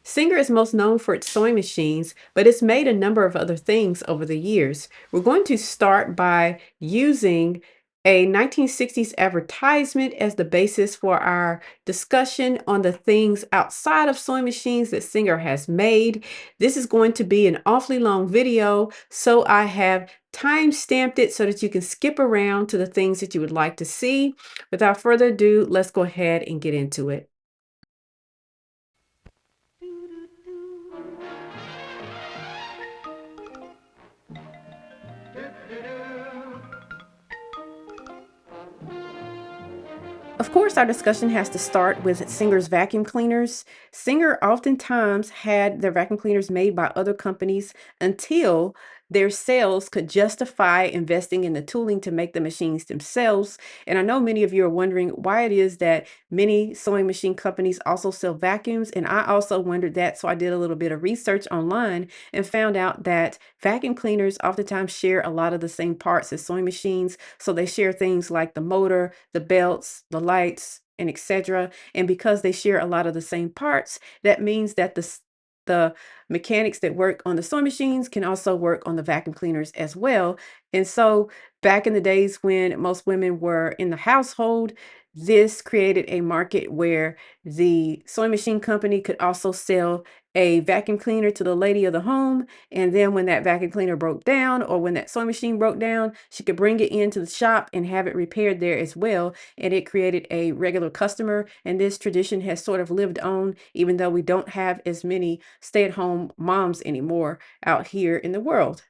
Singer is most known for its sewing machines, but it's made a number of other things over the years. We're going to start by using a 1960s advertisement as the basis for our discussion on the things outside of sewing machines that Singer has made. This is going to be an awfully long video, so I have time stamped it so that you can skip around to the things that you would like to see. Without further ado, let's go ahead and get into it. Of course, our discussion has to start with Singer's vacuum cleaners. Singer oftentimes had their vacuum cleaners made by other companies until their sales could justify investing in the tooling to make the machines themselves. And I know many of you are wondering why it is that many sewing machine companies also sell vacuums. And I also wondered that. So I did a little bit of research online and found out that vacuum cleaners oftentimes share a lot of the same parts as sewing machines. So they share things like the motor, the belts, the lights, and etc. And because they share a lot of the same parts, that means that the mechanics that work on the sewing machines can also work on the vacuum cleaners as well. And so back in the days when most women were in the household, this created a market where the sewing machine company could also sell a vacuum cleaner to the lady of the home. And then when that vacuum cleaner broke down or when that sewing machine broke down, she could bring it into the shop and have it repaired there as well. And it created a regular customer. And this tradition has sort of lived on, even though we don't have as many stay-at-home moms anymore out here in the world.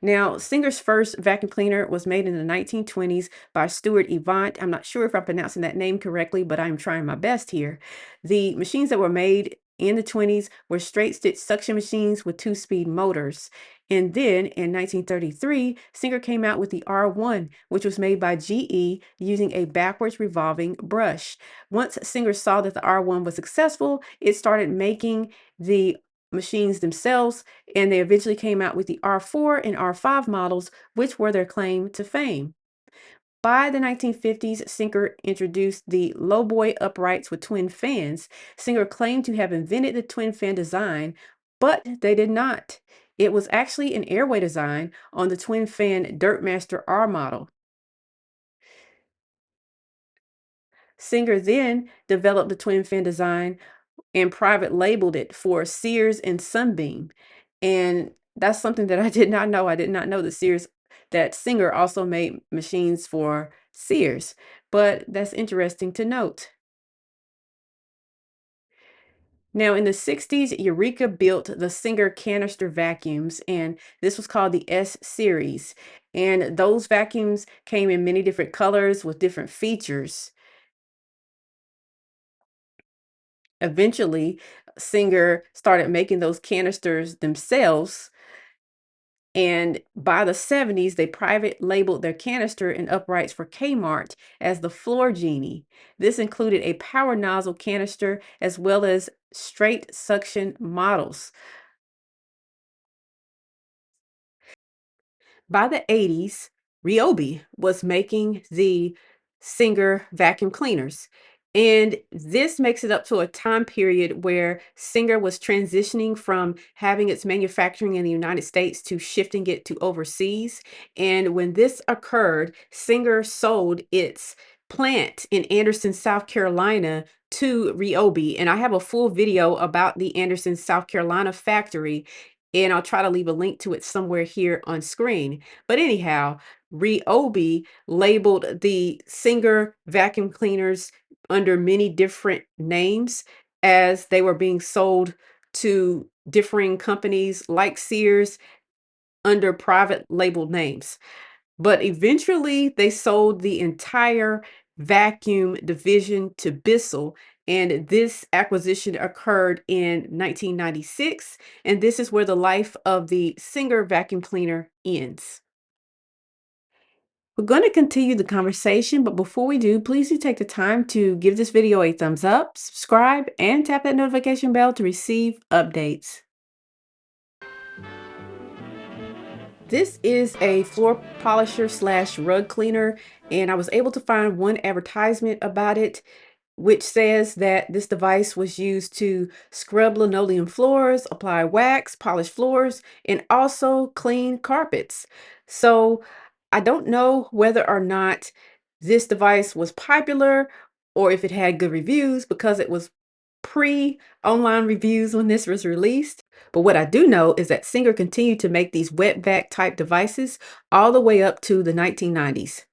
Now, Singer's first vacuum cleaner was made in the 1920s by Stuart Evant. I'm not sure if I'm pronouncing that name correctly, but I'm trying my best here. The machines that were made in the 20s were straight stitch suction machines with two-speed motors. And then in 1933, Singer came out with the R1, which was made by GE using a backwards revolving brush. Once Singer saw that the R1 was successful, it started making the machines themselves, and they eventually came out with the R4 and R5 models, which were their claim to fame. By the 1950s, Singer introduced the lowboy uprights with twin fans. Singer claimed to have invented the twin fan design, but they did not. It was actually an airway design on the twin fan Dirtmaster R model. Singer then developed the twin fan design and private labeled it for Sears and Sunbeam. And that's something that I did not know. I did not know that Singer also made machines for Sears, but that's interesting to note. Now, in the 60s, Eureka built the Singer canister vacuums, and this was called the S series. And those vacuums came in many different colors with different features. Eventually, Singer started making those canisters themselves. And by the 70s, they private labeled their canister and uprights for Kmart as the Floor Genie. This included a power nozzle canister as well as straight suction models. By the 80s, Ryobi was making the Singer vacuum cleaners. And this makes it up to a time period where Singer was transitioning from having its manufacturing in the United States to shifting it to overseas. And when this occurred, Singer sold its plant in Anderson, South Carolina to Ryobi. And I have a full video about the Anderson, South Carolina factory, and I'll try to leave a link to it somewhere here on screen. But anyhow, Ryobi labeled the Singer vacuum cleaners under many different names as they were being sold to differing companies like Sears under private labeled names. But eventually, they sold the entire vacuum division to Bissell, and this acquisition occurred in 1996, and this is where the life of the Singer vacuum cleaner ends. We're going to continue the conversation, but before we do, please do take the time to give this video a thumbs up, subscribe, and tap that notification bell to receive updates. This is a floor polisher slash rug cleaner, and I was able to find one advertisement about it. which says that this device was used to scrub linoleum floors, apply wax, polish floors, and also clean carpets. So I don't know whether or not this device was popular or if it had good reviews because it was pre online reviews when this was released. But what I do know is that Singer continued to make these wet vac type devices all the way up to the 1990s.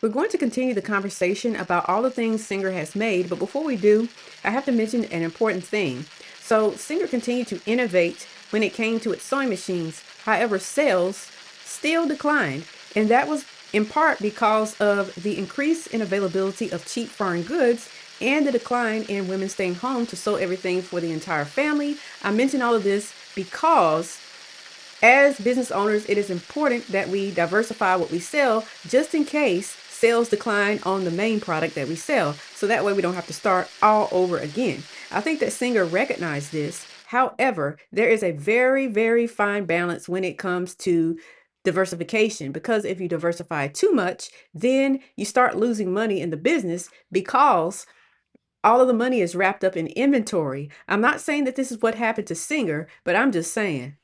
We're going to continue the conversation about all the things Singer has made, but before we do, I have to mention an important thing. So, Singer continued to innovate when it came to its sewing machines. However, sales still declined, and that was in part because of the increase in availability of cheap foreign goods and the decline in women staying home to sew everything for the entire family. I mention all of this because as business owners, it is important that we diversify what we sell just in case sales decline on the main product that we sell. So that way we don't have to start all over again. I think that Singer recognized this. However, there is a very, very fine balance when it comes to diversification because if you diversify too much, then you start losing money in the business because all of the money is wrapped up in inventory. I'm not saying that this is what happened to Singer, but I'm just saying.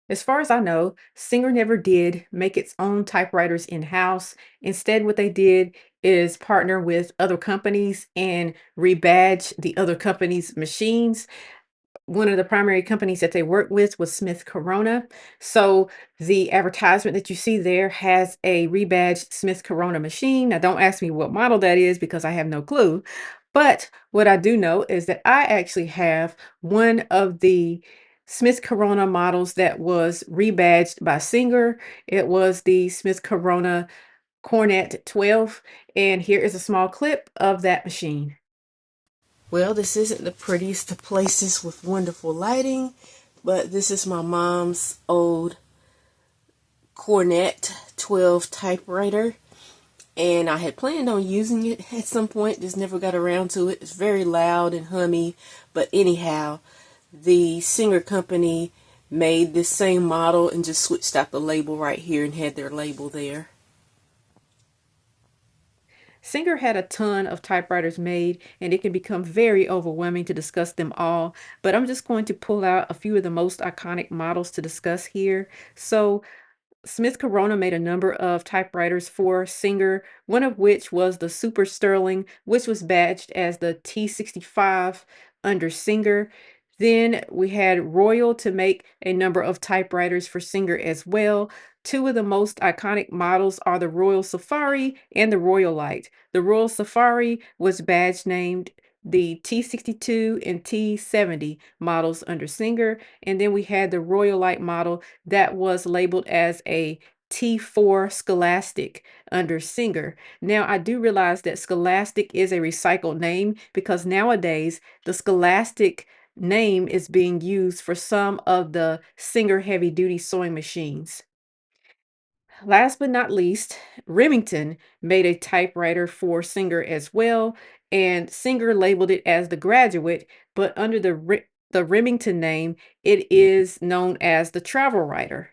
As far as I know, Singer never did make its own typewriters in-house. Instead, what they did is partner with other companies and rebadge the other companies' machines. One of the primary companies that they work with was Smith Corona. So the advertisement that you see there has a rebadged Smith Corona machine. Now, don't ask me what model that is because I have no clue. But what I do know is that I actually have one of the Smith Corona models that was rebadged by Singer. It was the Smith Corona Cornet 12. And here is a small clip of that machine. Well, this isn't the prettiest of places with wonderful lighting, but this is my mom's old Cornet 12 typewriter, and I had planned on using it at some point, just never got around to it. It's very loud and hummy, but anyhow, the Singer company made this same model and just switched out the label right here and had their label there. Singer had a ton of typewriters made, and it can become very overwhelming to discuss them all. But I'm just going to pull out a few of the most iconic models to discuss here. So, Smith Corona made a number of typewriters for Singer, one of which was the Super Sterling, which was badged as the T65 under Singer. Then we had Royal to make a number of typewriters for Singer as well. Two of the most iconic models are the Royal Safari and the Royal Light. The Royal Safari was badge named the T62 and T70 models under Singer, and then we had the Royal Light model that was labeled as a T4 Scholastic under Singer. Now, I do realize that Scholastic is a recycled name because nowadays the Scholastic name is being used for some of the Singer heavy duty sewing machines. Last but not least, Remington made a typewriter for Singer as well, and Singer labeled it as the Graduate, but under the Remington name, it is known as the Travel Writer.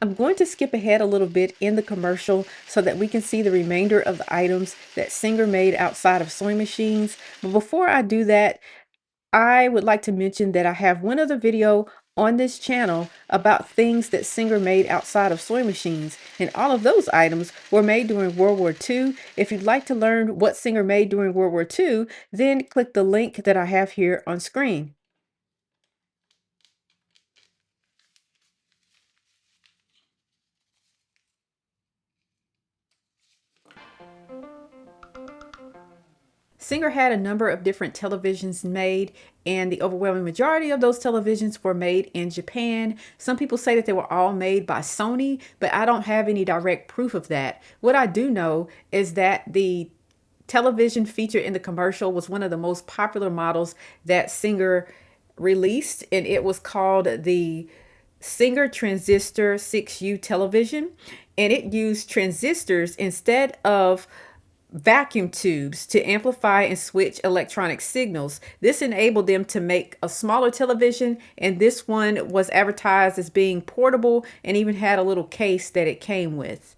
I'm going to skip ahead a little bit in the commercial so that we can see the remainder of the items that Singer made outside of sewing machines. But before I do that, I would like to mention that I have one other video on this channel about things that Singer made outside of sewing machines, and all of those items were made during World War II. If you'd like to learn what Singer made during World War II, then click the link that I have here on screen. Singer had a number of different televisions made, and the overwhelming majority of those televisions were made in Japan. Some people say that they were all made by Sony, but I don't have any direct proof of that. What I do know is that the television featured in the commercial was one of the most popular models that Singer released, and it was called the Singer Transistor 6U television, and it used transistors instead of vacuum tubes to amplify and switch electronic signals. This enabled them to make a smaller television, and this one was advertised as being portable and even had a little case that it came with.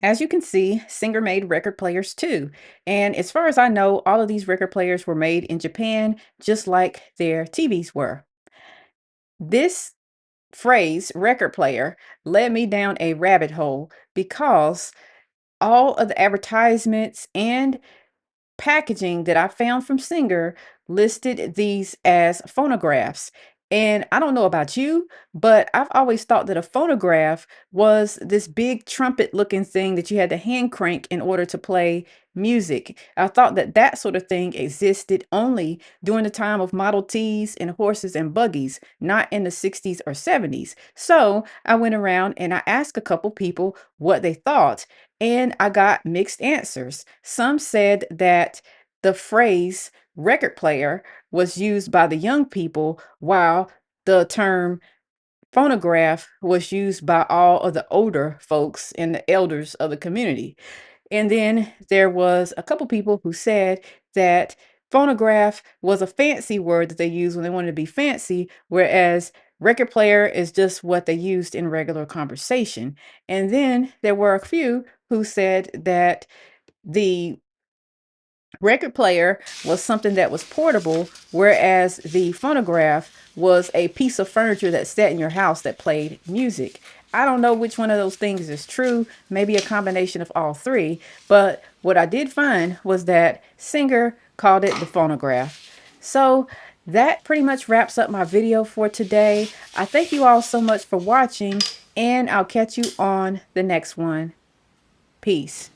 As you can see, Singer made record players too. And as far as I know, all of these record players were made in Japan, just like their TVs were. This phrase, record player, led me down a rabbit hole because all of the advertisements and packaging that I found from Singer listed these as phonographs. And I don't know about you, but I've always thought that a phonograph was this big trumpet looking thing that you had to hand crank in order to play music. I thought that that sort of thing existed only during the time of Model Ts and horses and buggies, not in the 60s or 70s. So I went around and I asked a couple people what they thought, and I got mixed answers. Some said that the phrase record player was used by the young people, while the term phonograph was used by all of the older folks and the elders of the community. And then there was a couple people who said that phonograph was a fancy word that they used when they wanted to be fancy, whereas record player is just what they used in regular conversation. And then there were a few who said that the record player was something that was portable, whereas the phonograph was a piece of furniture that sat in your house that played music. I don't know which one of those things is true, maybe a combination of all three, but what I did find was that Singer called it the phonograph. So that pretty much wraps up my video for today. I thank you all so much for watching, and I'll catch you on the next one. Peace.